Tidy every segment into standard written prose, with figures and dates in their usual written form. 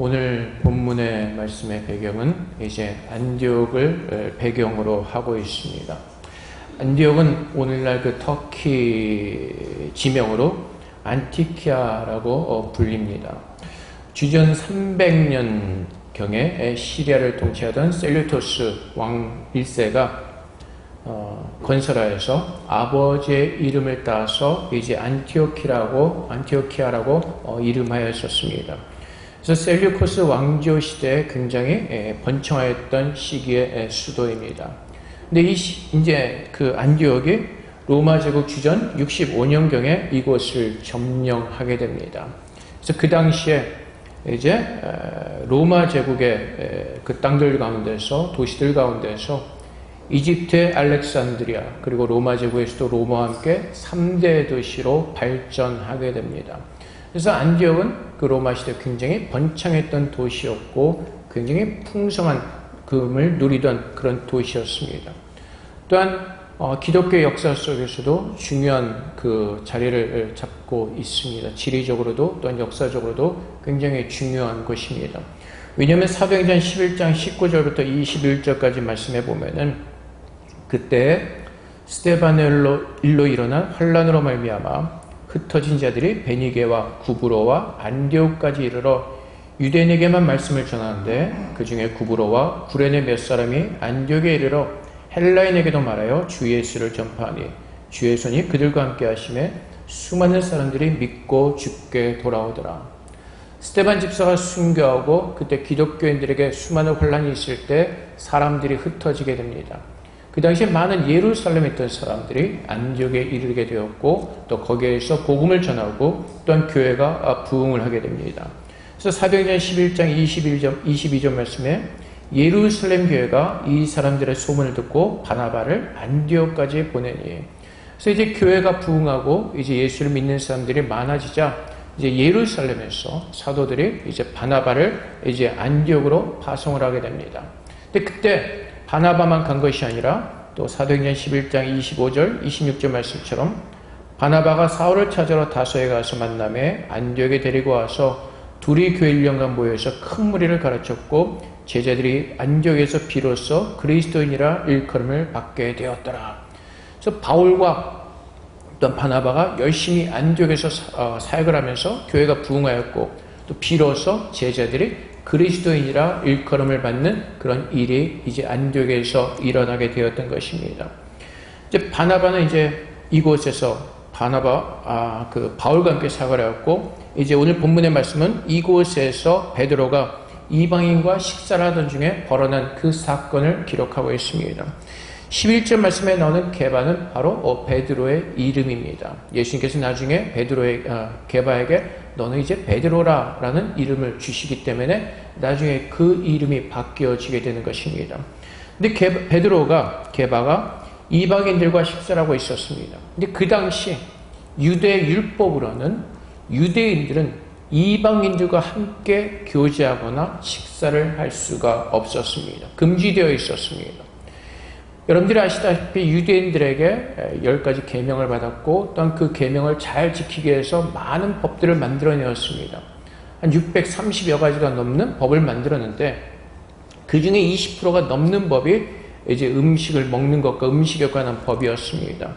오늘 본문의 말씀의 배경은 이제 안디옥을 배경으로 하고 있습니다. 안디옥은 오늘날 그 터키 지명으로 안티키아라고 불립니다. 주전 300년경에 시리아를 통치하던 셀류토스 왕 1세가 건설하여서 아버지의 이름을 따서 이제 안티오키아라고 이름하였었습니다. 그래서 셀류코스 왕조 시대에 굉장히 번창하였던 시기의 수도입니다. 근데 이제 그 안디옥이 로마 제국 주전 65년경에 이곳을 점령하게 됩니다. 그래서 그 당시에 이제 로마 제국의 그 땅들 가운데서 도시들 가운데서 이집트의 알렉산드리아 그리고 로마 제국의 수도 로마와 함께 3대 도시로 발전하게 됩니다. 그래서 안디옥은 그 로마 시대 굉장히 번창했던 도시였고 굉장히 풍성한 금을 누리던 그런 도시였습니다. 또한 기독교 역사 속에서도 중요한 그 자리를 잡고 있습니다. 지리적으로도 또한 역사적으로도 굉장히 중요한 곳입니다. 왜냐하면 사도행전 11장 19절부터 21절까지 말씀해 보면은 그때 스데반의 일로 일어난 환란으로 말미암아 흩어진 자들이 베니게와 구브로와 안디옥까지 이르러 유대인에게만 말씀을 전하는데 그 중에 구브로와 구레네 몇 사람이 안디옥에 이르러 헬라인에게도 말하여 주 예수를 전파하니 주의 손이 그들과 함께 하심에 수많은 사람들이 믿고 주께 돌아오더라. 스데반 집사가 순교하고 그때 기독교인들에게 수많은 혼란이 있을 때 사람들이 흩어지게 됩니다. 그 당시에 많은 예루살렘에 있던 사람들이 안디옥에 이르게 되었고 또 거기에서 복음을 전하고 또한 교회가 부흥을 하게 됩니다. 그래서 사도행전 11장 22절 말씀에 예루살렘 교회가 이 사람들의 소문을 듣고 바나바를 안디옥까지 보내니 그래서 이제 교회가 부흥하고 이제 예수를 믿는 사람들이 많아지자 이제 예루살렘에서 사도들이 이제 바나바를 이제 안디옥으로 파송을 하게 됩니다. 근데 그때 바나바만 간 것이 아니라 또 사도행전 11장 25절 26절 말씀처럼 바나바가 사울을 찾으러 다소에 가서 만남에 안디옥에 데리고 와서 둘이 교회 1년간 모여서 큰 무리를 가르쳤고 제자들이 안디옥에서 비로소 그리스도인이라 일컬음을 받게 되었더라. 그래서 바울과 또한 바나바가 열심히 안디옥에서 사역을 하면서 교회가 부흥하였고 또 비로소 제자들이 그리스도인이라 일컬음을 받는 그런 일이 이제 안디옥에서 일어나게 되었던 것입니다. 이제 바나바는 이제 이곳에서 그 바울과 함께 사역을 하였고 이제 오늘 본문의 말씀은 이곳에서 베드로가 이방인과 식사를 하던 중에 벌어난 그 사건을 기록하고 있습니다. 11절 말씀에 나오는 게바는 바로 베드로의 이름입니다. 예수님께서 나중에 게바에게 너는 이제 베드로라라는 이름을 주시기 때문에 나중에 그 이름이 바뀌어지게 되는 것입니다. 근데 게바가 이방인들과 식사를 하고 있었습니다. 근데 그 당시 유대 율법으로는 유대인들은 이방인들과 함께 교제하거나 식사를 할 수가 없었습니다. 금지되어 있었습니다. 여러분들이 아시다시피 유대인들에게 10가지 계명을 받았고 또한 그 계명을 잘 지키기 위해서 많은 법들을 만들어내었습니다. 한 630여 가지가 넘는 법을 만들었는데 그 중에 20%가 넘는 법이 이제 음식을 먹는 것과 음식에 관한 법이었습니다.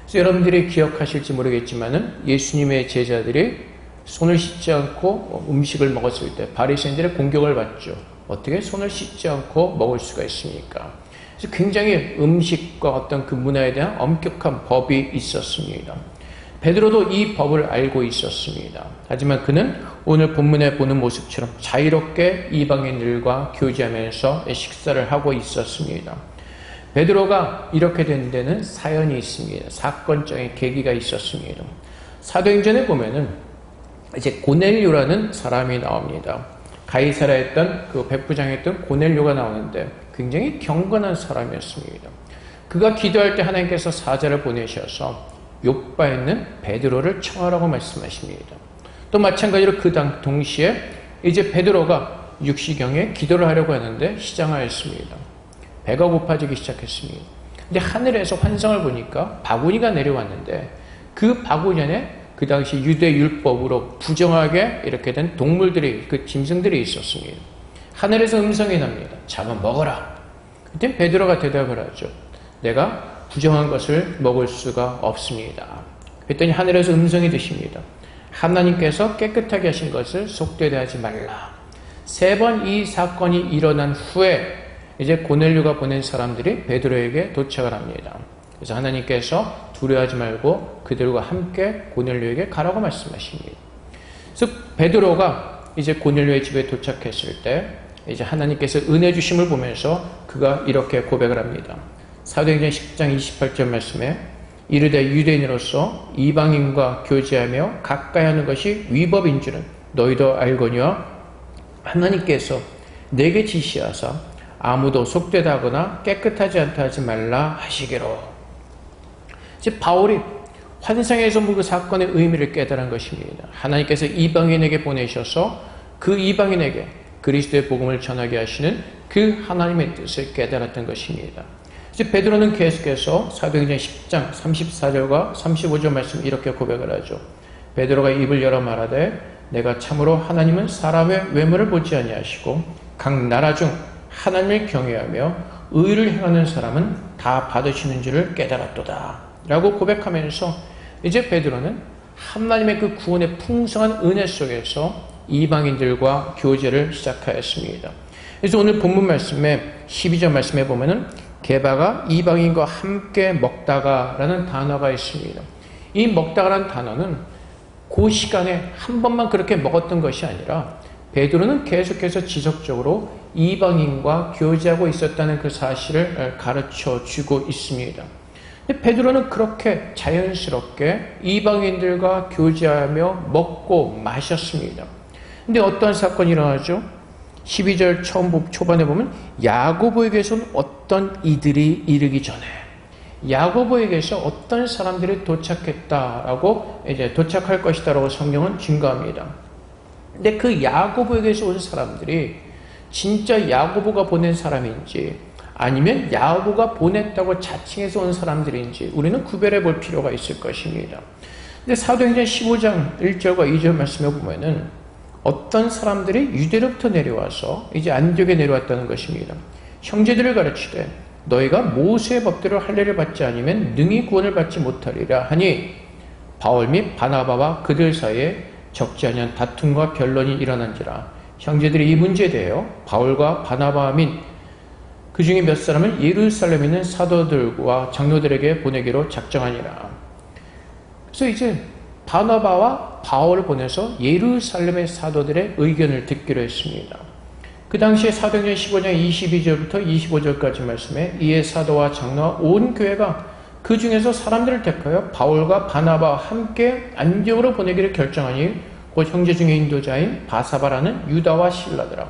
그래서 여러분들이 기억하실지 모르겠지만은 예수님의 제자들이 손을 씻지 않고 음식을 먹었을 때 바리새인들의 공격을 받죠. 어떻게 손을 씻지 않고 먹을 수가 있습니까? 그래서 굉장히 음식과 어떤 그 문화에 대한 엄격한 법이 있었습니다. 베드로도 이 법을 알고 있었습니다. 하지만 그는 오늘 본문에 보는 모습처럼 자유롭게 이방인들과 교제하면서 식사를 하고 있었습니다. 베드로가 이렇게 된 데는 사연이 있습니다. 사건적인 계기가 있었습니다. 사도행전에 보면은 이제 고넬료라는 사람이 나옵니다. 가이사라에 있던 그 백부장이었던 고넬료가 나오는데 굉장히 경건한 사람이었습니다. 그가 기도할 때 하나님께서 사자를 보내셔서 욥바에 있는 베드로를 청하라고 말씀하십니다. 또 마찬가지로 그 동시에 이제 베드로가 육시경에 기도를 하려고 하는데 시장하였습니다. 배가 고파지기 시작했습니다. 근데 하늘에서 환상을 보니까 바구니가 내려왔는데 그 바구니 안에 그 당시 유대 율법으로 부정하게 이렇게 된 동물들이, 그 짐승들이 있었습니다. 하늘에서 음성이 납니다. 잡아 먹어라. 그때 베드로가 대답을 하죠. 내가 부정한 것을 먹을 수가 없습니다. 그랬더니 하늘에서 음성이 드십니다. 하나님께서 깨끗하게 하신 것을 속되게 말라. 3번 이 사건이 일어난 후에 이제 고넬료가 보낸 사람들이 베드로에게 도착을 합니다. 그래서 하나님께서 두려워하지 말고 그들과 함께 고넬료에게 가라고 말씀하십니다. 그래서 베드로가 이제 고넬료의 집에 도착했을 때 이제 하나님께서 은혜 주심을 보면서 그가 이렇게 고백을 합니다. 사도행전 10장 28절 말씀에 이르되 유대인으로서 이방인과 교제하며 가까이 하는 것이 위법인 줄은 너희도 알거니와 하나님께서 내게 지시하사 아무도 속되다 하거나 깨끗하지 않다 하지 말라 하시기로. 이제 바울이 환상에서 그 사건의 의미를 깨달은 것입니다. 하나님께서 이방인에게 보내셔서 그 이방인에게 그리스도의 복음을 전하게 하시는 그 하나님의 뜻을 깨달았던 것입니다. 이제 베드로는 계속해서 사도행전 10장 34절과 35절 말씀 이렇게 고백을 하죠. 베드로가 입을 열어 말하되 내가 참으로 하나님은 사람의 외모를 보지 아니하시고 각 나라 중 하나님을 경외하며 의를 행하는 사람은 다 받으시는 줄을 깨달았도다 라고 고백하면서 이제 베드로는 하나님의 그 구원의 풍성한 은혜 속에서 이방인들과 교제를 시작하였습니다. 그래서 오늘 본문 말씀에 12절 말씀에 보면은 게바가 이방인과 함께 먹다가 라는 단어가 있습니다. 이 먹다가라는 단어는 그 시간에 한 번만 그렇게 먹었던 것이 아니라 베드로는 계속해서 지속적으로 이방인과 교제하고 있었다는 그 사실을 가르쳐 주고 있습니다. 베드로는 그렇게 자연스럽게 이방인들과 교제하며 먹고 마셨습니다. 근데 어떤 사건이 일어나죠? 12절 초반에 보면 야고보에게서는 어떤 이들이 이르기 전에 야고보에게서 어떤 사람들이 도착했다라고 이제 도착할 것이다라고 성경은 증거합니다. 근데 그 야고보에게서 온 사람들이 진짜 야고보가 보낸 사람인지 아니면 야고보가 보냈다고 자칭해서 온 사람들인지 우리는 구별해 볼 필요가 있을 것입니다. 근데 사도행전 15장 1절과 2절 말씀에 보면은 어떤 사람들이 유대로부터 내려와서 이제 안디옥에 내려왔다는 것입니다. 형제들을 가르치되 너희가 모세의 법대로 할례를 받지 않으면 능히 구원을 받지 못하리라 하니 바울 및 바나바와 그들 사이에 적지 않은 다툼과 변론이 일어난지라. 형제들이 이 문제에 대하여 바울과 바나바 및 그 중에 몇 사람을 예루살렘에 있는 사도들과 장로들에게 보내기로 작정하니라. 그래서 이제 바나바와 바울을 보내서 예루살렘의 사도들의 의견을 듣기로 했습니다. 그 당시에 사도행전 15장 22절부터 25절까지 말씀에 이에 사도와 장로와 온 교회가 그 중에서 사람들을 택하여 바울과 바나바와 함께 안디옥으로 보내기를 결정하니 곧 형제 중에 인도자인 바사바라는 유다와 실라더라.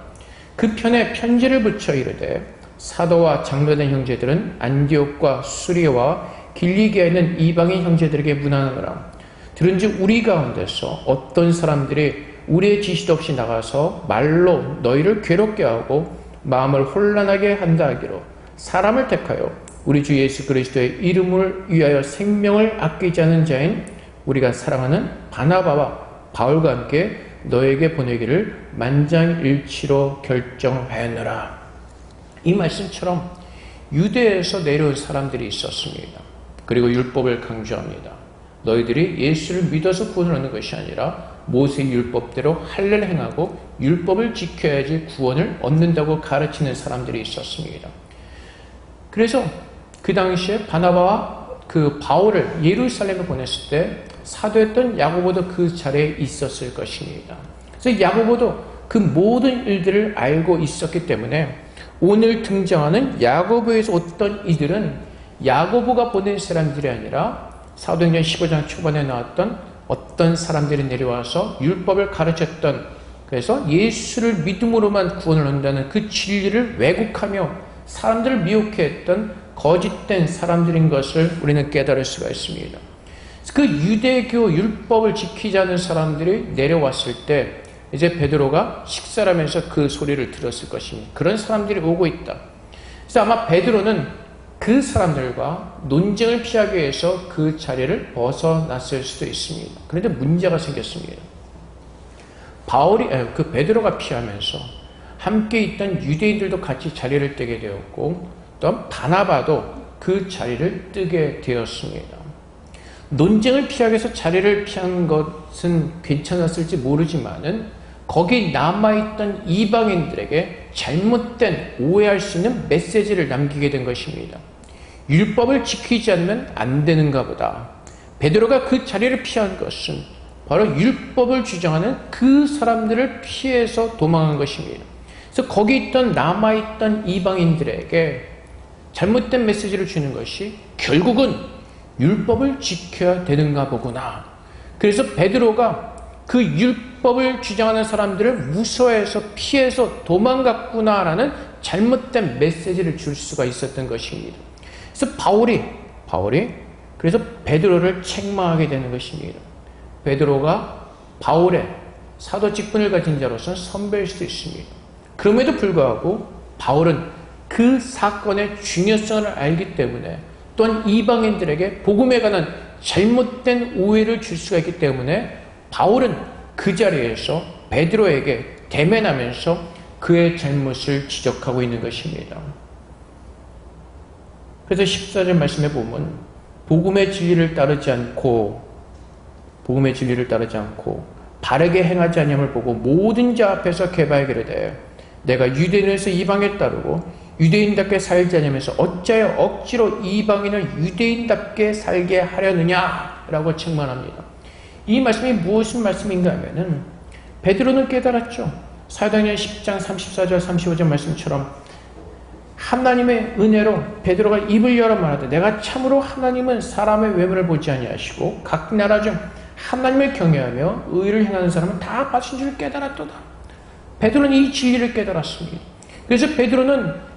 그 편에 편지를 붙여 이르되 사도와 장로된 형제들은 안디옥과 수리와 길리기아에 있는 이방인 형제들에게 문안하노라. 들은즉 우리 가운데서 어떤 사람들이 우리의 지시도 없이 나가서 말로 너희를 괴롭게 하고 마음을 혼란하게 한다 하기로 사람을 택하여 우리 주 예수 그리스도의 이름을 위하여 생명을 아끼지 않은 자인 우리가 사랑하는 바나바와 바울과 함께 너에게 보내기를 만장일치로 결정하였노라. 이 말씀처럼 유대에서 내려온 사람들이 있었습니다. 그리고 율법을 강조합니다. 너희들이 예수를 믿어서 구원을 얻는 것이 아니라 모세의 율법대로 할례를 행하고 율법을 지켜야지 구원을 얻는다고 가르치는 사람들이 있었습니다. 그래서 그 당시에 바나바와 그 바울을 예루살렘에 보냈을 때 사도였던 야고보도 그 자리에 있었을 것입니다. 그래서 야고보도 그 모든 일들을 알고 있었기 때문에 오늘 등장하는 야고보에서 어떤 이들은 야고보가 보낸 사람들이 아니라 사도행전 15장 초반에 나왔던 어떤 사람들이 내려와서 율법을 가르쳤던, 그래서 예수를 믿음으로만 구원을 얻는다는 그 진리를 왜곡하며 사람들을 미혹해 했던 거짓된 사람들인 것을 우리는 깨달을 수가 있습니다. 그 유대교 율법을 지키지 않은 사람들이 내려왔을 때 이제 베드로가 식사를 하면서 그 소리를 들었을 것입니다. 그런 사람들이 오고 있다. 그래서 아마 베드로는 그 사람들과 논쟁을 피하기 위해서 그 자리를 벗어났을 수도 있습니다. 그런데 문제가 생겼습니다. 베드로가 피하면서 함께 있던 유대인들도 같이 자리를 뜨게 되었고, 또 바나바도 그 자리를 뜨게 되었습니다. 논쟁을 피하기 위해서 자리를 피한 것은 괜찮았을지 모르지만은 거기 남아있던 이방인들에게 잘못된 오해할 수 있는 메시지를 남기게 된 것입니다. 율법을 지키지 않으면 안 되는가 보다. 베드로가 그 자리를 피한 것은 바로 율법을 주장하는 그 사람들을 피해서 도망한 것입니다. 그래서 거기 있던 남아있던 이방인들에게 잘못된 메시지를 주는 것이 결국은 율법을 지켜야 되는가 보구나. 그래서 베드로가 그 율법을 주장하는 사람들을 무서워해서 피해서 도망갔구나라는 잘못된 메시지를 줄 수가 있었던 것입니다. 그래서 바울이 그래서 베드로를 책망하게 되는 것입니다. 베드로가 바울의 사도 직분을 가진 자로서는 선배일 수도 있습니다. 그럼에도 불구하고 바울은 그 사건의 중요성을 알기 때문에, 또한 이방인들에게 복음에 관한 잘못된 오해를 줄 수가 있기 때문에 바울은 그 자리에서 베드로에게 대면하면서 그의 잘못을 지적하고 있는 것입니다. 그래서 14절 말씀에 보면 복음의 진리를 따르지 않고 바르게 행하지 아니함을 보고 모든 자 앞에서 개발하기를 내가 유대인에서 이방에 따르고 유대인답게 살지 않으면서 어찌하여 억지로 이방인을 유대인답게 살게 하려느냐라고 책망합니다. 이 말씀이 무슨 말씀인가 하면은 베드로는 깨달았죠. 사도행전 10장 34절 35절 말씀처럼 하나님의 은혜로 베드로가 입을 열어 말하되 내가 참으로 하나님은 사람의 외모를 보지 아니하시고 각 나라 중 하나님을 경외하며 의를 행하는 사람은 다 받으신 줄 깨달았도다. 베드로는 이 진리를 깨달았습니다. 그래서 베드로는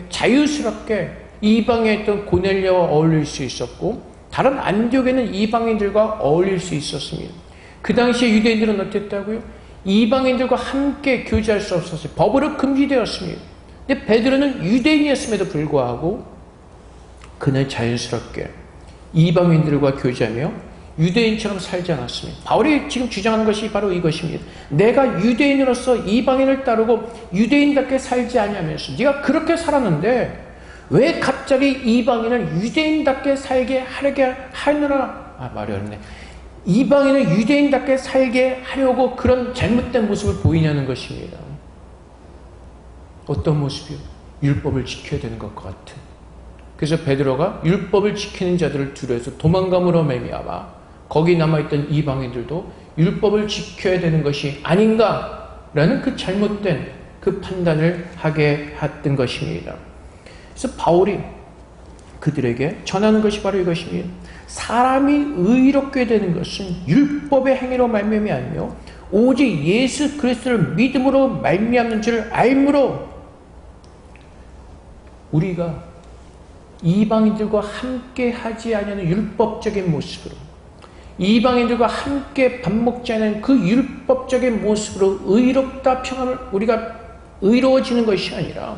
자유스럽게 이방에 있던 고넬료와 어울릴 수 있었고 다른 안디옥에는 이방인들과 어울릴 수 있었습니다. 그 당시에 유대인들은 어땠다고요? 이방인들과 함께 교제할 수 없었어요. 법으로 금지되었습니다. 근데 베드로는 유대인이었음에도 불구하고 그는 자연스럽게 이방인들과 교제하며 유대인처럼 살지 않았습니다. 바울이 지금 주장하는 것이 바로 이것입니다. 내가 유대인으로서 이방인을 따르고 유대인답게 살지 아니하면서 네가 그렇게 살았는데 왜 갑자기 이방인을 유대인답게 살게 하느라 말이 어렵네. 이방인을 유대인답게 살게 하려고 그런 잘못된 모습을 보이냐는 것입니다. 어떤 모습이요? 율법을 지켜야 되는 것과 같은. 그래서 베드로가 율법을 지키는 자들을 두려워서 도망감으로 말미암아 거기 남아있던 이방인들도 율법을 지켜야 되는 것이 아닌가라는 그 잘못된 그 판단을 하게 했던 것입니다. 그래서 바울이 그들에게 전하는 것이 바로 이것입니다. 사람이 의롭게 되는 것은 율법의 행위로 말미암이 아니며 오직 예수 그리스도를 믿음으로 말미암는 줄 알므로 우리가 이방인들과 함께 하지 않는 율법적인 모습으로 이방인들과 함께 밥 먹지 않는 그 율법적인 모습으로 의롭다 평안을 우리가 의로워지는 것이 아니라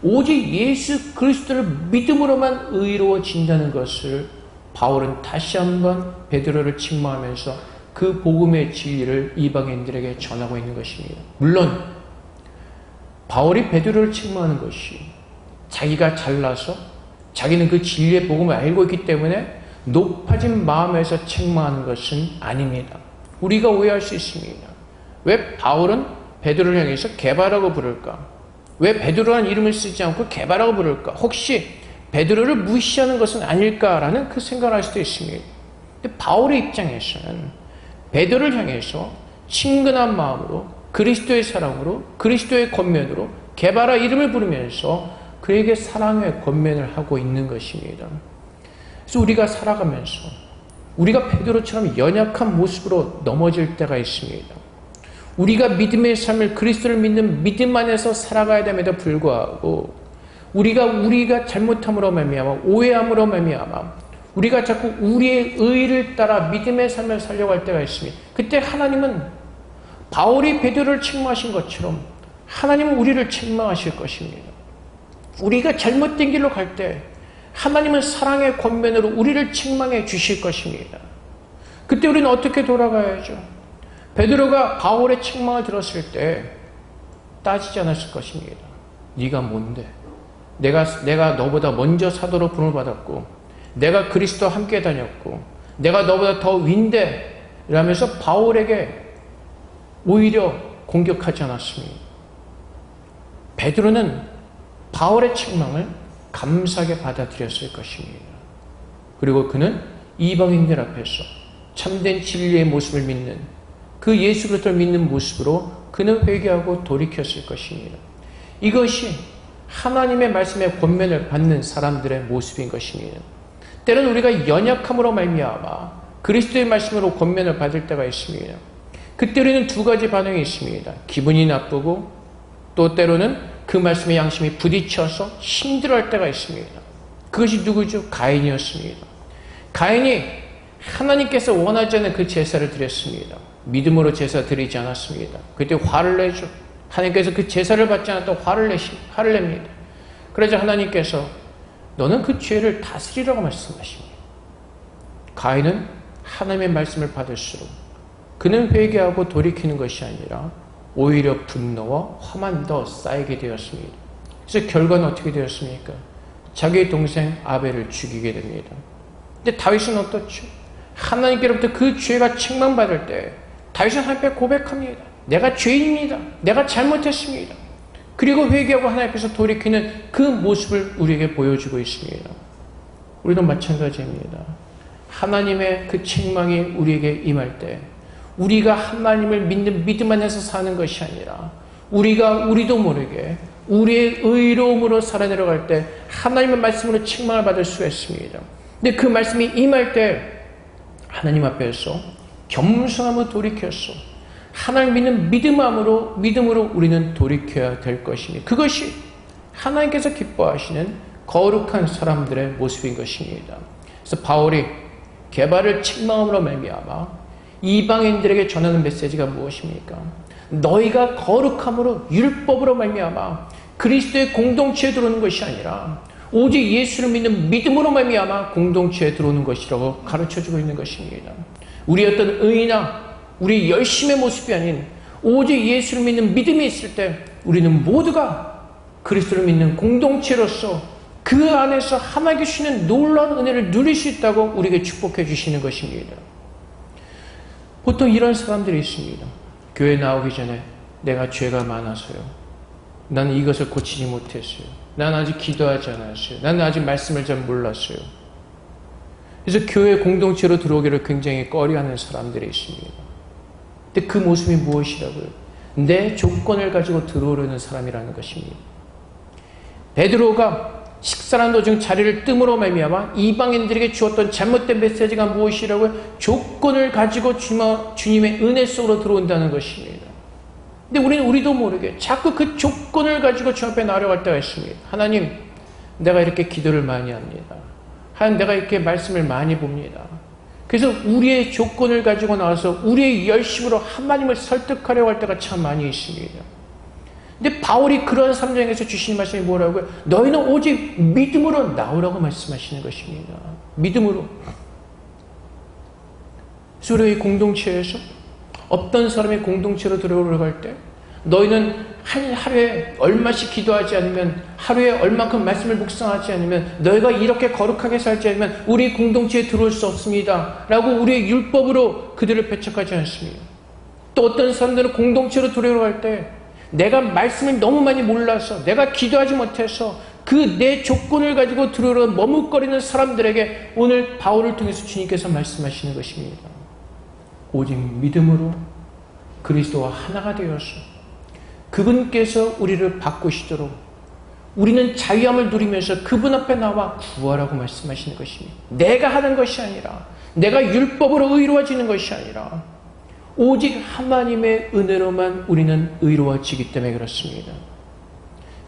오직 예수 그리스도를 믿음으로만 의로워진다는 것을 바울은 다시 한번 베드로를 책망하면서 그 복음의 진리를 이방인들에게 전하고 있는 것입니다. 물론 바울이 베드로를 책망하는 것이 자기가 잘나서 자기는 그 진리의 복음을 알고 있기 때문에 높아진 마음에서 책망하는 것은 아닙니다. 우리가 오해할 수 있습니다. 왜 바울은 베드로를 향해서 게바라고 부를까? 왜 베드로라는 이름을 쓰지 않고 게바라고 부를까? 혹시 베드로를 무시하는 것은 아닐까라는 그 생각을 할 수도 있습니다. 근데 바울의 입장에서는 베드로를 향해서 친근한 마음으로 그리스도의 사랑으로 그리스도의 권면으로 게바라 이름을 부르면서 그에게 사랑의 권면을 하고 있는 것입니다. 그래서 우리가 살아가면서 우리가 베드로처럼 연약한 모습으로 넘어질 때가 있습니다. 우리가 믿음의 삶을 그리스도를 믿는 믿음 안에서 살아가야 됨에도 불구하고 우리가 잘못함으로 말미암아 오해함으로 말미암아 우리가 자꾸 우리의 의를 따라 믿음의 삶을 살려고 할 때가 있습니다. 그때 하나님은 바울이 베드로를 책망하신 것처럼 하나님은 우리를 책망하실 것입니다. 우리가 잘못된 길로 갈 때 하나님은 사랑의 권면으로 우리를 책망해 주실 것입니다. 그때 우리는 어떻게 돌아가야죠? 베드로가 바울의 책망을 들었을 때 따지지 않았을 것입니다. 네가 뭔데? 내가 너보다 먼저 사도로 부름을 받았고 내가 그리스도와 함께 다녔고 내가 너보다 더 윈데 이러면서 바울에게 오히려 공격하지 않았습니다. 베드로는 바울의 책망을 감사하게 받아들였을 것입니다. 그리고 그는 이방인들 앞에서 참된 진리의 모습을 믿는 그 예수 그리스도를 믿는 모습으로 그는 회개하고 돌이켰을 것입니다. 이것이 하나님의 말씀의 권면을 받는 사람들의 모습인 것입니다. 때로는 우리가 연약함으로 말미암아 그리스도의 말씀으로 권면을 받을 때가 있습니다. 그때 우리는 두 가지 반응이 있습니다. 기분이 나쁘고 또 때로는 그 말씀의 양심이 부딪혀서 힘들어할 때가 있습니다. 그것이 누구죠? 가인이었습니다. 가인이 하나님께서 원하지 않는 그 제사를 드렸습니다. 믿음으로 제사 드리지 않았습니다. 그때 화를 내죠. 하나님께서 그 제사를 받지 않았다고 화를 냅니다. 그러자 하나님께서 너는 그 죄를 다스리라고 말씀하십니다. 가인은 하나님의 말씀을 받을수록 그는 회개하고 돌이키는 것이 아니라 오히려 분노와 화만 더 쌓이게 되었습니다. 그래서 결과는 어떻게 되었습니까? 자기의 동생 아벨을 죽이게 됩니다. 근데 다윗은 어떻죠? 하나님께로부터 그 죄가 책망받을 때 다윗은 하나님 앞에 고백합니다. 내가 죄인입니다. 내가 잘못했습니다. 그리고 회개하고 하나님 앞에서 돌이키는 그 모습을 우리에게 보여주고 있습니다. 우리도 마찬가지입니다. 하나님의 그 책망이 우리에게 임할 때 우리가 하나님을 믿는 믿음 안에서 사는 것이 아니라 우리도 모르게 우리의 의로움으로 살아 내려갈 때 하나님의 말씀으로 책망을 받을 수가 있습니다. 근데 그 말씀이 임할 때 하나님 앞에서 겸손함으로 돌이켜서 하나님 믿는 믿음으로 우리는 돌이켜야 될 것입니다. 그것이 하나님께서 기뻐하시는 거룩한 사람들의 모습인 것입니다. 그래서 바울이 게바를 책망함으로 말미암아 이방인들에게 전하는 메시지가 무엇입니까? 너희가 거룩함으로 율법으로 말미암아 그리스도의 공동체에 들어오는 것이 아니라 오직 예수를 믿는 믿음으로 말미암아 공동체에 들어오는 것이라고 가르쳐주고 있는 것입니다. 우리 어떤 의나 우리 열심의 모습이 아닌 오직 예수를 믿는 믿음이 있을 때 우리는 모두가 그리스도를 믿는 공동체로서 그 안에서 하나님께 주시는 놀라운 은혜를 누릴 수 있다고 우리에게 축복해 주시는 것입니다. 보통 이런 사람들이 있습니다. 교회 나오기 전에 내가 죄가 많아서요. 나는 이것을 고치지 못했어요. 나는 아직 기도하지 않았어요. 나는 아직 말씀을 잘 몰랐어요. 그래서 교회 공동체로 들어오기를 굉장히 꺼려하는 사람들이 있습니다. 근데 그 모습이 무엇이라고요? 내 조건을 가지고 들어오려는 사람이라는 것입니다. 베드로가 식사하는 도중 자리를 뜸으로 말미암아 이방인들에게 주었던 잘못된 메시지가 무엇이라고요? 조건을 가지고 주님의 은혜 속으로 들어온다는 것입니다. 근데 우리도 모르게 자꾸 그 조건을 가지고 주 앞에 나아갈 때가 있습니다. 하나님, 내가 이렇게 기도를 많이 합니다. 하나님, 내가 이렇게 말씀을 많이 봅니다. 그래서 우리의 조건을 가지고 나와서 우리의 열심으로 하나님을 설득하려고 할 때가 참 많이 있습니다. 근데 바울이 그런 사람들에게서 주시는 말씀이 뭐라고요? 너희는 오직 믿음으로 나오라고 말씀하시는 것입니다. 믿음으로. 그래서 우리 공동체에서 어떤 사람이 공동체로 들어오려고 할 때 너희는 하루에 얼마씩 기도하지 않으면 하루에 얼마큼 말씀을 묵상하지 않으면 너희가 이렇게 거룩하게 살지 않으면 우리 공동체에 들어올 수 없습니다. 라고 우리의 율법으로 그들을 배척하지 않습니다. 또 어떤 사람들은 공동체로 들어오려고 할 때 내가 말씀을 너무 많이 몰라서 내가 기도하지 못해서 그 내 조건을 가지고 들어오려 머뭇거리는 사람들에게 오늘 바울을 통해서 주님께서 말씀하시는 것입니다. 오직 믿음으로 그리스도와 하나가 되어서 그분께서 우리를 바꾸시도록 우리는 자유함을 누리면서 그분 앞에 나와 구하라고 말씀하시는 것입니다. 내가 하는 것이 아니라 내가 율법으로 의로워지는 것이 아니라 오직 하나님의 은혜로만 우리는 의로워지기 때문에 그렇습니다.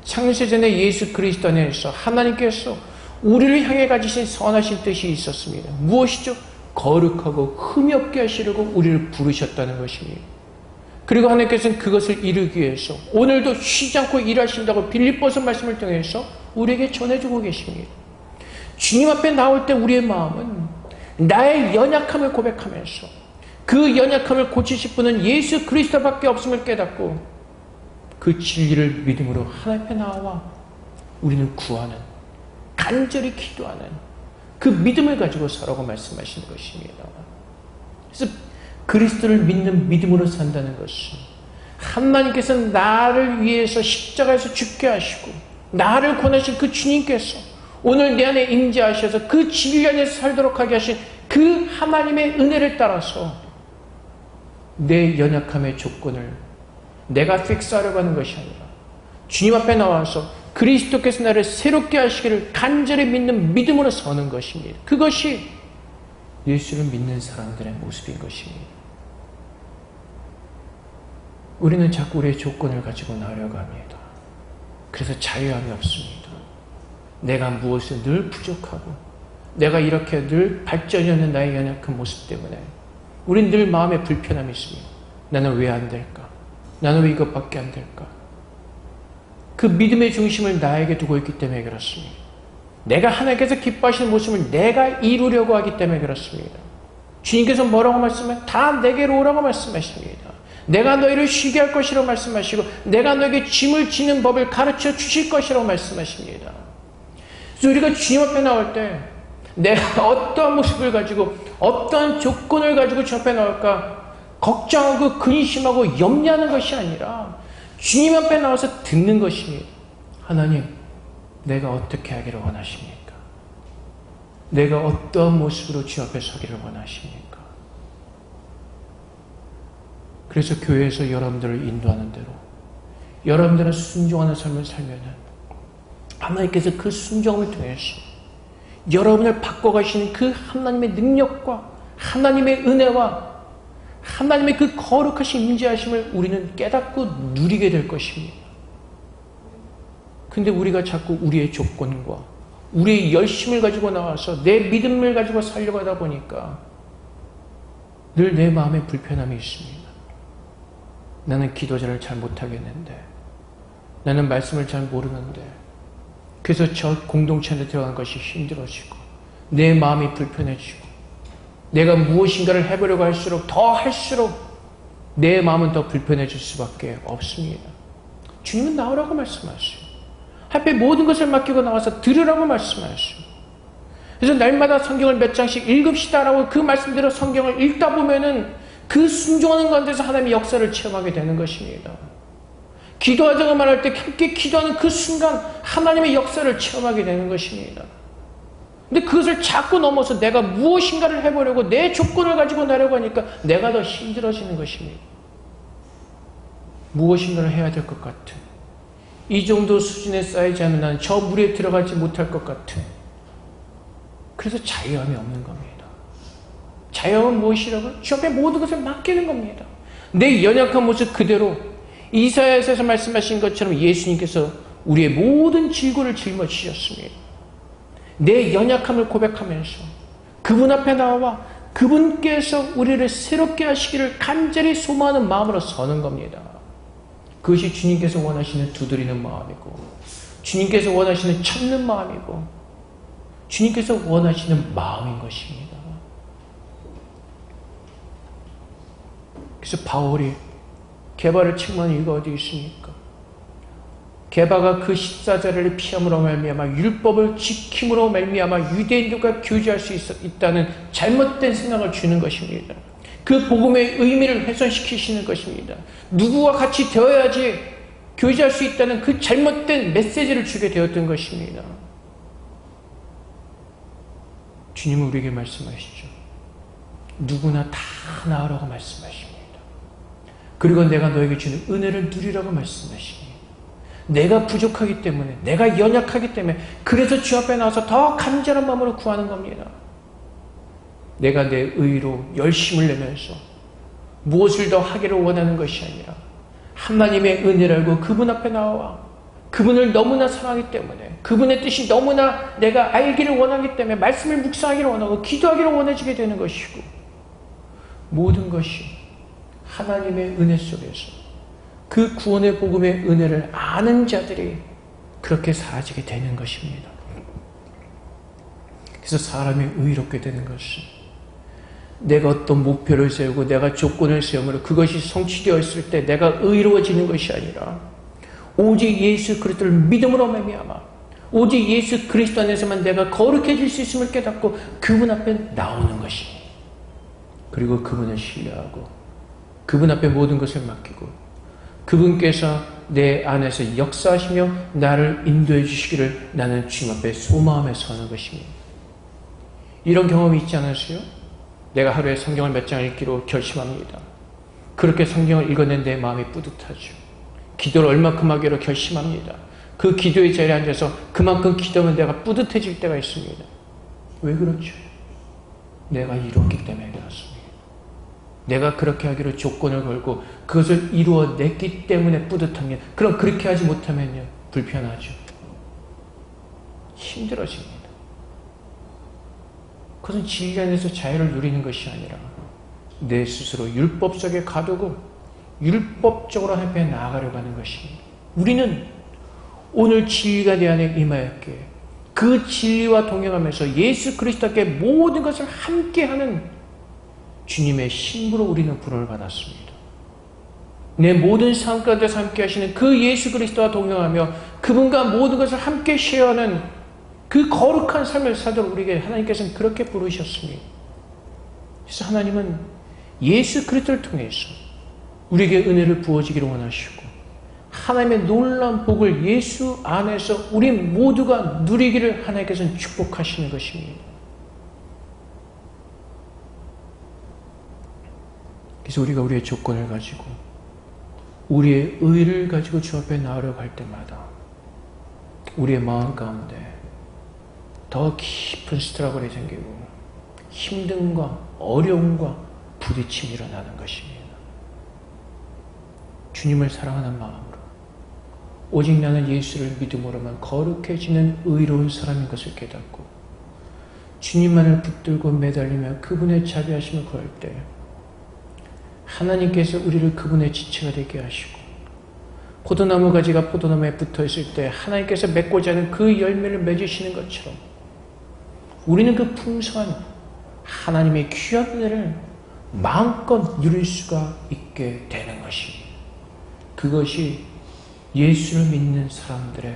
창세전에 예수 그리스도 안에서 하나님께서 우리를 향해 가지신 선하신 뜻이 있었습니다. 무엇이죠? 거룩하고 흠이 없게 하시려고 우리를 부르셨다는 것입니다. 그리고 하나님께서는 그것을 이루기 위해서 오늘도 쉬지 않고 일하신다고 빌립보서 말씀을 통해서 우리에게 전해주고 계십니다. 주님 앞에 나올 때 우리의 마음은 나의 연약함을 고백하면서 그 연약함을 고치실 분은 예수 그리스도밖에 없음을 깨닫고 그 진리를 믿음으로 하나님 앞에 나와 우리는 구하는, 간절히 기도하는 그 믿음을 가지고 살라고 말씀하시는 것입니다. 그래서 그리스도를 믿는 믿음으로 산다는 것은 하나님께서 나를 위해서 십자가에서 죽게 하시고 나를 권하신 그 주님께서 오늘 내 안에 임재하셔서 그 진리 안에서 살도록 하게 하신 그 하나님의 은혜를 따라서 내 연약함의 조건을 내가 픽스하려고 하는 것이 아니라 주님 앞에 나와서 그리스도께서 나를 새롭게 하시기를 간절히 믿는 믿음으로 서는 것입니다. 그것이 예수를 믿는 사람들의 모습인 것입니다. 우리는 자꾸 우리의 조건을 가지고 나오려고 합니다. 그래서 자유함이 없습니다. 내가 무엇을 늘 부족하고 내가 이렇게 늘 발전이 없는 나의 연약한 모습 때문에 우린 늘 마음에 불편함이 있습니다. 나는 왜 안 될까? 나는 왜 이것밖에 안 될까? 그 믿음의 중심을 나에게 두고 있기 때문에 그렇습니다. 내가 하나님께서 기뻐하시는 모습을 내가 이루려고 하기 때문에 그렇습니다. 주님께서 뭐라고 말씀하시면 다 내게로 오라고 말씀하십니다. 내가 너희를 쉬게 할 것이라고 말씀하시고 내가 너에게 짐을 지는 법을 가르쳐 주실 것이라고 말씀하십니다. 그래서 우리가 주님 앞에 나올 때 내가 어떠한 모습을 가지고 어떠한 조건을 가지고 주 앞에 나올까 걱정하고 근심하고 염려하는 것이 아니라 주님 앞에 나와서 듣는 것입니다. 하나님, 내가 어떻게 하기를 원하십니까? 내가 어떠한 모습으로 주 앞에 서기를 원하십니까? 그래서 교회에서 여러분들을 인도하는 대로 여러분들은 순종하는 삶을 살면은 하나님께서 그 순종을 통해서 여러분을 바꿔가시는 그 하나님의 능력과 하나님의 은혜와 하나님의 그 거룩하신 임재하심을 우리는 깨닫고 누리게 될 것입니다. 근데 우리가 자꾸 우리의 조건과 우리의 열심을 가지고 나와서 내 믿음을 가지고 살려고 하다 보니까 늘 내 마음에 불편함이 있습니다. 나는 기도자를 잘 못하겠는데, 나는 말씀을 잘 모르는데, 그래서 저 공동체 안에 들어가는 것이 힘들어지고 내 마음이 불편해지고 내가 무엇인가를 해보려고 할수록 더 할수록 내 마음은 더 불편해질 수밖에 없습니다. 주님은 나오라고 말씀하세요. 하필 모든 것을 맡기고 나와서 들으라고 말씀하세요. 그래서 날마다 성경을 몇 장씩 읽읍시다라고 그 말씀대로 성경을 읽다 보면은 그 순종하는 가운데서 하나님의 역사를 체험하게 되는 것입니다. 기도하자고 말할 때 함께 기도하는 그 순간 하나님의 역사를 체험하게 되는 것입니다. 근데 그것을 자꾸 넘어서 내가 무엇인가를 해보려고 내 조건을 가지고 나려고 하니까 내가 더 힘들어지는 것입니다. 무엇인가를 해야 될 것 같은, 이 정도 수준에 쌓이지 않으면 나는 저 물에 들어가지 못할 것 같은, 그래서 자유함이 없는 겁니다. 자유함은 무엇이라고요? 주 앞에 모든 것을 맡기는 겁니다. 내 연약한 모습 그대로 이사야에서 말씀하신 것처럼 예수님께서 우리의 모든 질고를 짊어지셨습니다. 내 연약함을 고백하면서 그분 앞에 나와 그분께서 우리를 새롭게 하시기를 간절히 소망하는 마음으로 서는 겁니다. 그것이 주님께서 원하시는 두드리는 마음이고 주님께서 원하시는 찾는 마음이고 주님께서 원하시는 마음인 것입니다. 그래서 바울이 게바를 책망한 이유가 어디 있습니까? 게바가 그 14자를 피함으로 말미암아 율법을 지킴으로 말미암아 유대인들과 교제할 수 있다는 잘못된 생각을 주는 것입니다. 그 복음의 의미를 훼손시키시는 것입니다. 누구와 같이 되어야지 교제할 수 있다는 그 잘못된 메시지를 주게 되었던 것입니다. 주님은 우리에게 말씀하시죠. 누구나 다 나으라고 말씀하십니다. 그리고 내가 너에게 주는 은혜를 누리라고 말씀하십니다. 내가 부족하기 때문에, 내가 연약하기 때문에, 그래서 주 앞에 나와서 더 간절한 마음으로 구하는 겁니다. 내가 내 의로 열심을 내면서 무엇을 더 하기를 원하는 것이 아니라 하나님의 은혜를 알고 그분 앞에 나와 그분을 너무나 사랑하기 때문에, 그분의 뜻이 너무나 내가 알기를 원하기 때문에 말씀을 묵상하기를 원하고 기도하기를 원해지게 되는 것이고, 모든 것이 하나님의 은혜 속에서 그 구원의 복음의 은혜를 아는 자들이 그렇게 사라지게 되는 것입니다. 그래서 사람이 의롭게 되는 것은 내가 어떤 목표를 세우고 내가 조건을 세우므로 그것이 성취되었을 때 내가 의로워지는 것이 아니라 오직 예수 그리스도를 믿음으로 말미암아 오직 예수 그리스도 안에서만 내가 거룩해질 수 있음을 깨닫고 그분 앞에 나오는 것입니다. 그리고 그분을 신뢰하고 그분 앞에 모든 것을 맡기고 그분께서 내 안에서 역사하시며 나를 인도해 주시기를 나는 주님 앞에 소마음에 서는 것입니다. 이런 경험이 있지 않으세요? 내가 하루에 성경을 몇 장을 읽기로 결심합니다. 그렇게 성경을 읽어낸 내 마음이 뿌듯하죠. 기도를 얼마큼 하기로 결심합니다. 그 기도의 자리에 앉아서 그만큼 기도하면 내가 뿌듯해질 때가 있습니다. 왜 그렇죠? 내가 이루었기 때문에 그렇습니다. 내가 그렇게 하기로 조건을 걸고 그것을 이루어냈기 때문에 뿌듯합니다. 그럼 그렇게 하지 못하면요, 불편하죠. 힘들어집니다. 그것은 진리 안에서 자유를 누리는 것이 아니라 내 스스로 율법 속에 가두고 율법적으로 하나님께 나아가려고 하는 것입니다. 우리는 오늘 진리가 내 안에 임하였기에 그 진리와 동행하면서 예수 그리스도께 모든 것을 함께하는 주님의 신부로 우리는 부름을 받았습니다. 내 모든 삶 가운데서 함께 하시는 그 예수 그리스도와 동행하며 그분과 모든 것을 함께 쉐어하는 그 거룩한 삶을 살도록 우리에게 하나님께서는 그렇게 부르셨습니다. 그래서 하나님은 예수 그리스도를 통해서 우리에게 은혜를 부어주기를 원하시고 하나님의 놀라운 복을 예수 안에서 우리 모두가 누리기를 하나님께서는 축복하시는 것입니다. 그래서 우리가 우리의 조건을 가지고 우리의 의를 가지고 주 앞에 나아가려고 할 때마다 우리의 마음 가운데 더 깊은 스트러글이 생기고 힘듦과 어려움과 부딪힘이 일어나는 것입니다. 주님을 사랑하는 마음으로 오직 나는 예수를 믿음으로만 거룩해지는 의로운 사람인 것을 깨닫고 주님만을 붙들고 매달리며 그분의 자비하심을 구할 때 하나님께서 우리를 그분의 지체가 되게 하시고 포도나무 가지가 포도나무에 붙어있을 때 하나님께서 맺고자 하는 그 열매를 맺으시는 것처럼 우리는 그 풍성한 하나님의 귀한 은혜를 마음껏 누릴 수가 있게 되는 것입니다. 그것이 예수를 믿는 사람들의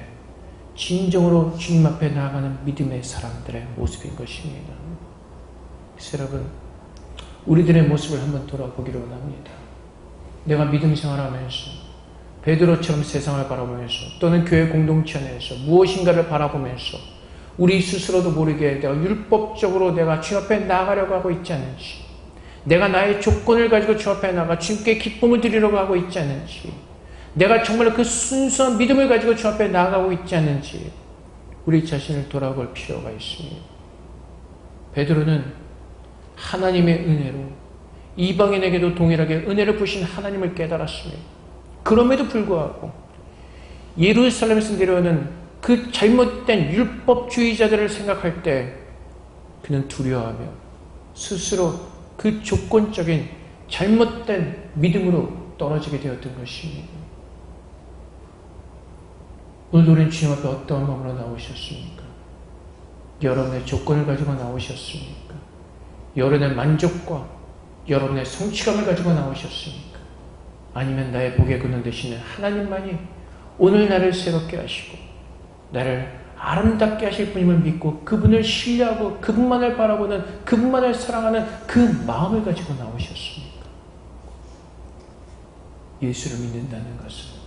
진정으로 주님 앞에 나아가는 믿음의 사람들의 모습인 것입니다. 그래서 여러분 우리들의 모습을 한번 돌아보기를 원합니다. 내가 믿음 생활하면서 베드로처럼 세상을 바라보면서 또는 교회 공동체 안에서 무엇인가를 바라보면서 우리 스스로도 모르게 내가 율법적으로 내가 주 앞에 나아가려고 하고 있지 않은지 내가 나의 조건을 가지고 주 앞에 나가 주님께 기쁨을 드리려고 하고 있지 않은지 내가 정말 그 순수한 믿음을 가지고 주 앞에 나아가고 있지 않은지 우리 자신을 돌아볼 필요가 있습니다. 베드로는 하나님의 은혜로 이방인에게도 동일하게 은혜를 부신 하나님을 깨달았습니다. 그럼에도 불구하고 예루살렘에서 내려오는 그 잘못된 율법주의자들을 생각할 때 그는 두려워하며 스스로 그 조건적인 잘못된 믿음으로 떨어지게 되었던 것입니다. 오늘 우리는 주님 앞에 어떠한 마음으로 나오셨습니까? 여러분의 조건을 가지고 나오셨습니까? 여러분의 만족과 여러분의 성취감을 가지고 나오셨습니까? 아니면 나의 복의 근원 되시는 하나님만이 오늘 나를 새롭게 하시고 나를 아름답게 하실 분임을 믿고 그분을 신뢰하고 그분만을 바라보는 그분만을 사랑하는 그 마음을 가지고 나오셨습니까? 예수를 믿는다는 것은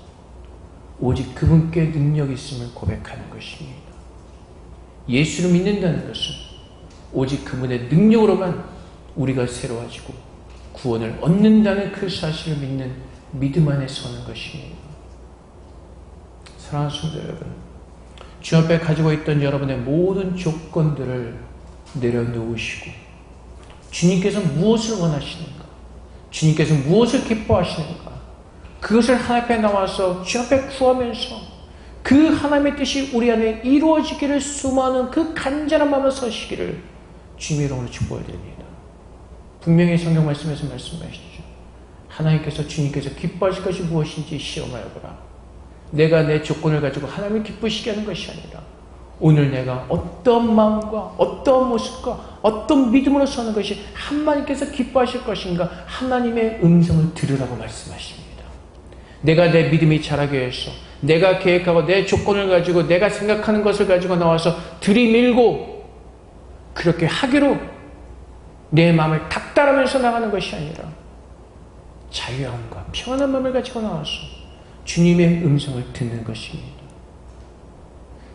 오직 그분께 능력이 있음을 고백하는 것입니다. 예수를 믿는다는 것은 오직 그분의 능력으로만 우리가 새로워지고 구원을 얻는다는 그 사실을 믿는 믿음 안에 서는 것입니다. 사랑하는 성도 여러분, 주 앞에 가지고 있던 여러분의 모든 조건들을 내려놓으시고 주님께서 무엇을 원하시는가? 주님께서 무엇을 기뻐하시는가? 그것을 하나님 앞에 나와서 주 앞에 구하면서 그 하나님의 뜻이 우리 안에 이루어지기를 소망하는 그 간절한 마음을 서시기를 주님의 이름으로 축복드립니다. 분명히 성경 말씀에서 말씀하시죠. 하나님께서 주님께서 기뻐하실 것이 무엇인지 시험하여 보라. 내가 내 조건을 가지고 하나님을 기쁘시게 하는 것이 아니라 오늘 내가 어떤 마음과 어떤 모습과 어떤 믿음으로 사는 것이 하나님께서 기뻐하실 것인가 하나님의 음성을 들으라고 말씀하십니다. 내가 내 믿음이 자라게 해서 내가 계획하고 내 조건을 가지고 내가 생각하는 것을 가지고 나와서 들이밀고 그렇게 하기로 내 마음을 닥달하면서 나가는 것이 아니라 자유함과 평안한 마음을 가지고 나와서 주님의 음성을 듣는 것입니다.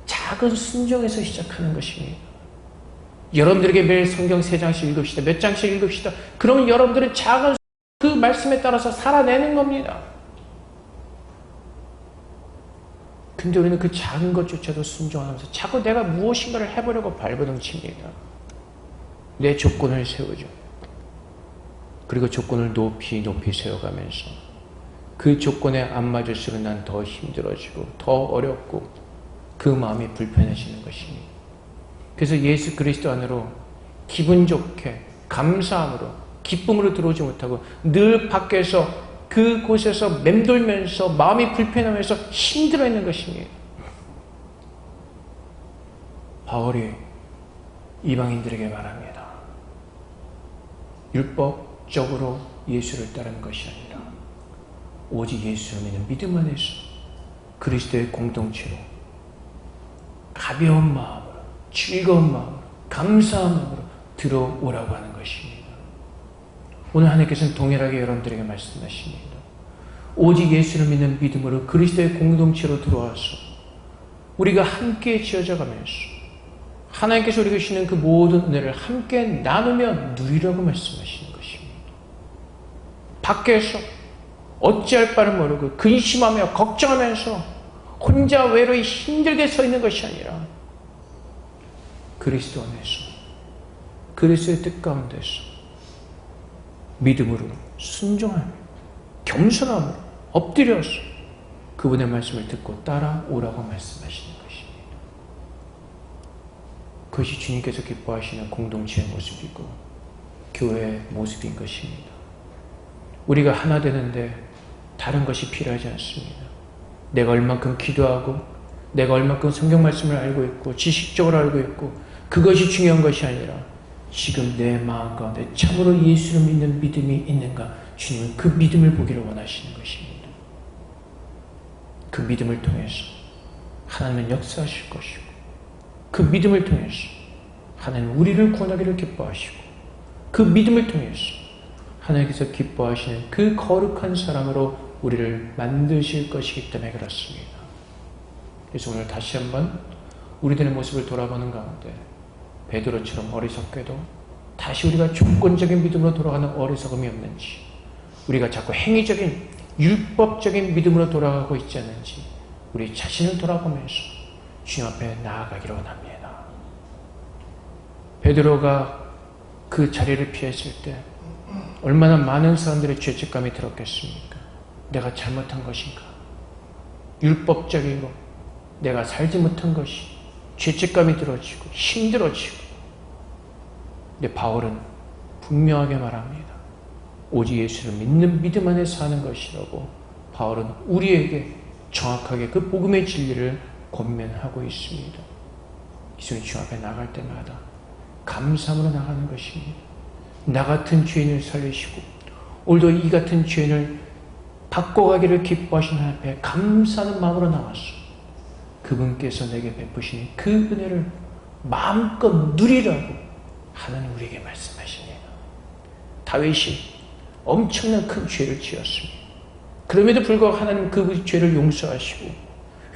작은 순종에서 시작하는 것입니다. 여러분들에게 매일 성경 3장씩 읽읍시다. 몇 장씩 읽읍시다. 그러면 여러분들은 작은 그 말씀에 따라서 살아내는 겁니다. 근데 우리는 그 작은 것조차도 순종하면서 자꾸 내가 무엇인가를 해보려고 발버둥칩니다. 내 조건을 세우죠. 그리고 조건을 높이 높이 세워가면서 그 조건에 안 맞을수록 난 더 힘들어지고 더 어렵고 그 마음이 불편해지는 것입니다. 그래서 예수 그리스도 안으로 기분 좋게 감사함으로 기쁨으로 들어오지 못하고 늘 밖에서 그곳에서 맴돌면서 마음이 불편하면서 힘들어하는 것입니다. 바울이 이방인들에게 말합니다. 율법적으로 예수를 따르는 것이 아니라 오직 예수를 믿는 믿음 안에서 그리스도의 공동체로 가벼운 마음으로 즐거운 마음으로 감사한 마음으로 들어오라고 하는 것입니다. 오늘 하나님께서는 동일하게 여러분들에게 말씀하십니다. 오직 예수를 믿는 믿음으로 그리스도의 공동체로 들어와서 우리가 함께 지어져 가면서 하나님께서 우리에게 주시는 그 모든 은혜를 함께 나누며 누리라고 말씀하시는 것입니다. 밖에서 어찌할 바를 모르고 근심하며 걱정하면서 혼자 외로이 힘들게 서 있는 것이 아니라 그리스도 안에서 그리스도의 뜻 가운데서 믿음으로 순종하며 겸손함으로 엎드려서 그분의 말씀을 듣고 따라오라고 말씀하시는 것입니다. 그것이 주님께서 기뻐하시는 공동체의 모습이고 교회의 모습인 것입니다. 우리가 하나 되는데 다른 것이 필요하지 않습니다. 내가 얼만큼 기도하고 내가 얼만큼 성경 말씀을 알고 있고 지식적으로 알고 있고 그것이 중요한 것이 아니라 지금 내 마음 가운데 참으로 예수를 믿는 믿음이 있는가 주님은 그 믿음을 보기를 원하시는 것입니다. 그 믿음을 통해서 하나님은 역사하실 것이고 그 믿음을 통해서 하나님은 우리를 구원하기를 기뻐하시고 그 믿음을 통해서 하나님께서 기뻐하시는 그 거룩한 사람으로 우리를 만드실 것이기 때문에 그렇습니다. 그래서 오늘 다시 한번 우리들의 모습을 돌아보는 가운데 베드로처럼 어리석게도 다시 우리가 조건적인 믿음으로 돌아가는 어리석음이 없는지 우리가 자꾸 행위적인 율법적인 믿음으로 돌아가고 있지 않는지 우리 자신을 돌아보면서 주님 앞에 나아가기를 원합니다. 베드로가 그 자리를 피했을 때 얼마나 많은 사람들의 죄책감이 들었겠습니까? 내가 잘못한 것인가? 율법적이고 내가 살지 못한 것이 죄책감이 들어지고 힘들어지고 근데 바울은 분명하게 말합니다. 오직 예수를 믿는 믿음 안에 사는 것이라고 바울은 우리에게 정확하게 그 복음의 진리를 권면하고 있습니다. 이승희 주 앞에 나갈 때마다 감사함으로 나가는 것입니다. 나 같은 죄인을 살리시고 오늘도 이 같은 죄인을 바꿔가기를 기뻐하신 하나님 앞에 감사하는 마음으로 나와서 그분께서 내게 베푸시는 그 은혜를 마음껏 누리라고 하나님 우리에게 말씀하십니다. 다윗이 엄청난 큰 죄를 지었습니다. 그럼에도 불구하고 하나님 그 죄를 용서하시고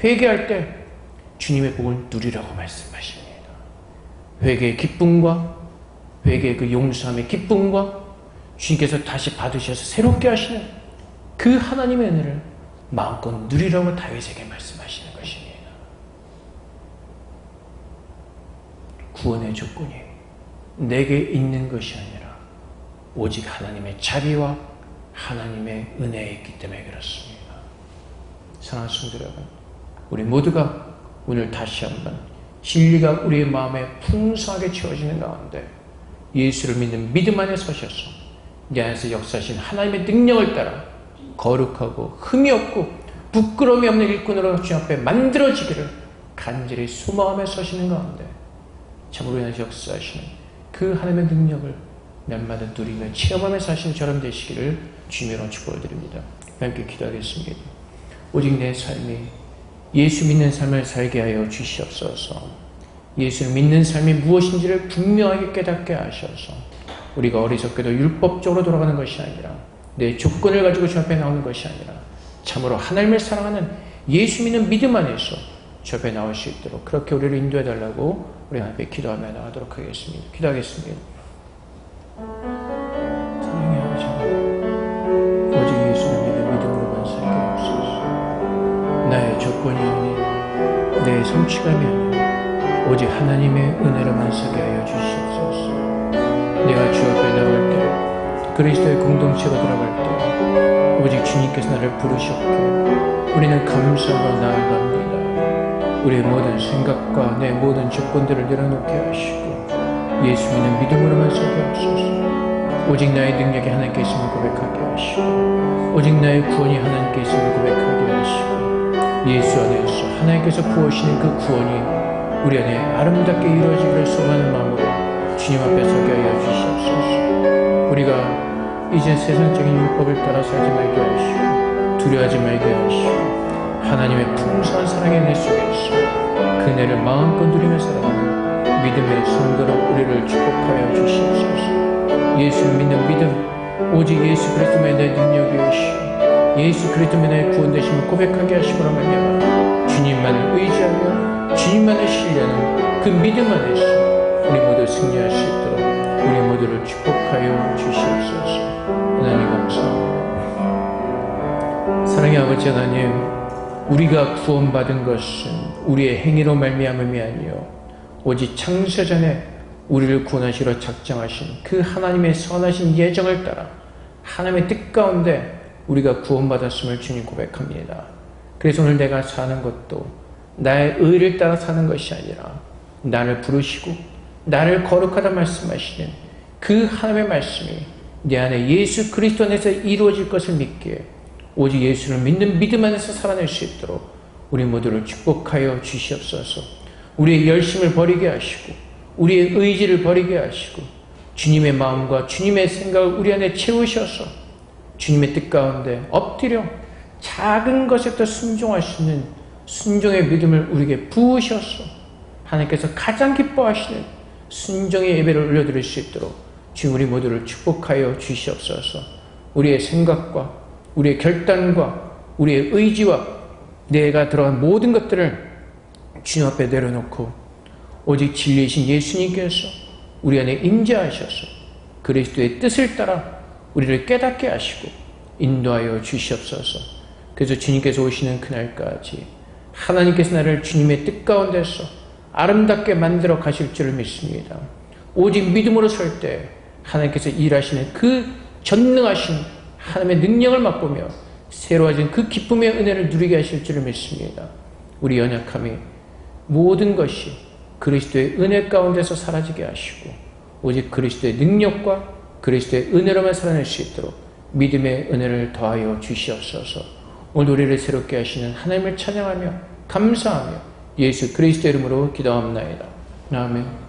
회개할 때 주님의 복을 누리라고 말씀하십니다. 회개의 기쁨과 회개의 그 용서함의 기쁨과 주님께서 다시 받으셔서 새롭게 하시는 그 하나님의 은혜를 마음껏 누리라고 다윗에게 말씀하시는 것입니다. 구원의 조건이 내게 있는 것이 아니라 오직 하나님의 자비와 하나님의 은혜에 있기 때문에 그렇습니다. 사랑하는 성도 여러분, 우리 모두가 오늘 다시 한번 진리가 우리의 마음에 풍성하게 채워지는 가운데 예수를 믿는 믿음 안에 서셔서 내 안에서 역사하신 하나님의 능력을 따라 거룩하고 흠이 없고 부끄러움이 없는 일꾼으로 주님 앞에 만들어지기를 간절히 소망하며 서시는 가운데 참으로 인하여 역사하시는 그 하나님의 능력을 날마다 누리며 체험하며 사시는 저런 되시기를 주님으로 축복을 드립니다. 함께 기도하겠습니다. 오직 내 삶이 예수 믿는 삶을 살게 하여 주시옵소서. 예수를 믿는 삶이 무엇인지를 분명하게 깨닫게 하셔서 우리가 어리석게도 율법적으로 돌아가는 것이 아니라 내 조건을 가지고 주 앞에 나오는 것이 아니라 참으로 하나님을 사랑하는 예수 믿는 믿음 안에서 주 앞에 나올 수 있도록 그렇게 우리를 인도해 달라고 우리 앞에 기도하며 나가도록 하겠습니다. 기도하겠습니다. 사랑의 아버지, 오직 예수를 믿는 믿음으로만 살게 하옵소서. 나의 조건이 아닌 내 성취감이 아닌 오직 하나님의 은혜로만 서게 하여 주시옵소서. 내가 주 앞에 나올 때 그리스도의 공동체로 들어갈 때 오직 주님께서 나를 부르셨고 우리는 감사로 나아갑니다. 우리의 모든 생각과 내 모든 조건들을 내려놓게 하시고 예수 믿는 믿음으로만 서게 하옵소서. 오직 나의 능력이 하나님께 있음을 고백하게 하시고 오직 나의 구원이 하나님께 있음을 고백하게 하시고 예수 안에서 하나님께서 부으시는 그 구원이 우리 안에 아름답게 이루어지기를 소망하는 마음으로 주님 앞에 서게 하여 주시옵소서. 우리가 이제 세상적인 율법을 따라 살지 말게 하시고 두려워하지 말게 하시고 하나님의 풍성한 사랑의 내 속에서 그네를 마음껏 누리며 살아가는 믿음의 성도로 우리를 축복하여 주시옵소서. 예수를 믿는 믿음, 오직 예수 그리스도만이 내 능력이시오 예수 그리스도만이 나의 구원되심을 고백하게 하시고라 말미암아 주님만을 의지하며 주님만을 신뢰하는 그 믿음 안에서 우리 모두 승리할 수 있도록 우리 모두를 축복하여 주시옵소서. 하나님 감사합니다. 사랑의 아버지 하나님, 우리가 구원받은 것은 우리의 행위로 말미암음이 아니요 오직 창세 전에 우리를 구원하시러 작정하신 그 하나님의 선하신 예정을 따라 하나님의 뜻 가운데 우리가 구원받았음을 주님 고백합니다. 그래서 오늘 내가 사는 것도 나의 의를 따라 사는 것이 아니라 나를 부르시고 나를 거룩하다 말씀하시는 그 하나님의 말씀이 내 안에 예수 그리스도 안에서 이루어질 것을 믿기에 오직 예수를 믿는 믿음 안에서 살아낼 수 있도록 우리 모두를 축복하여 주시옵소서. 우리의 열심을 버리게 하시고 우리의 의지를 버리게 하시고 주님의 마음과 주님의 생각을 우리 안에 채우셔서 주님의 뜻 가운데 엎드려 작은 것에도 순종할 수 있는 순종의 믿음을 우리에게 부으셔서 하나님께서 가장 기뻐하시는 순종의 예배를 올려드릴 수 있도록 주님 우리 모두를 축복하여 주시옵소서. 우리의 생각과 우리의 결단과 우리의 의지와 내가 들어간 모든 것들을 주님 앞에 내려놓고 오직 진리이신 예수님께서 우리 안에 임재하셔서 그리스도의 뜻을 따라 우리를 깨닫게 하시고 인도하여 주시옵소서. 그래서 주님께서 오시는 그날까지 하나님께서 나를 주님의 뜻 가운데서 아름답게 만들어 가실 줄을 믿습니다. 오직 믿음으로 설 때 하나님께서 일하시는 그 전능하신 하나님의 능력을 맛보며 새로워진 그 기쁨의 은혜를 누리게 하실 줄을 믿습니다. 우리 연약함이 모든 것이 그리스도의 은혜 가운데서 사라지게 하시고 오직 그리스도의 능력과 그리스도의 은혜로만 살아낼 수 있도록 믿음의 은혜를 더하여 주시옵소서. 오늘 우리를 새롭게 하시는 하나님을 찬양하며 감사하며 예수 그리스도의 이름으로 기도합나이다. 아멘.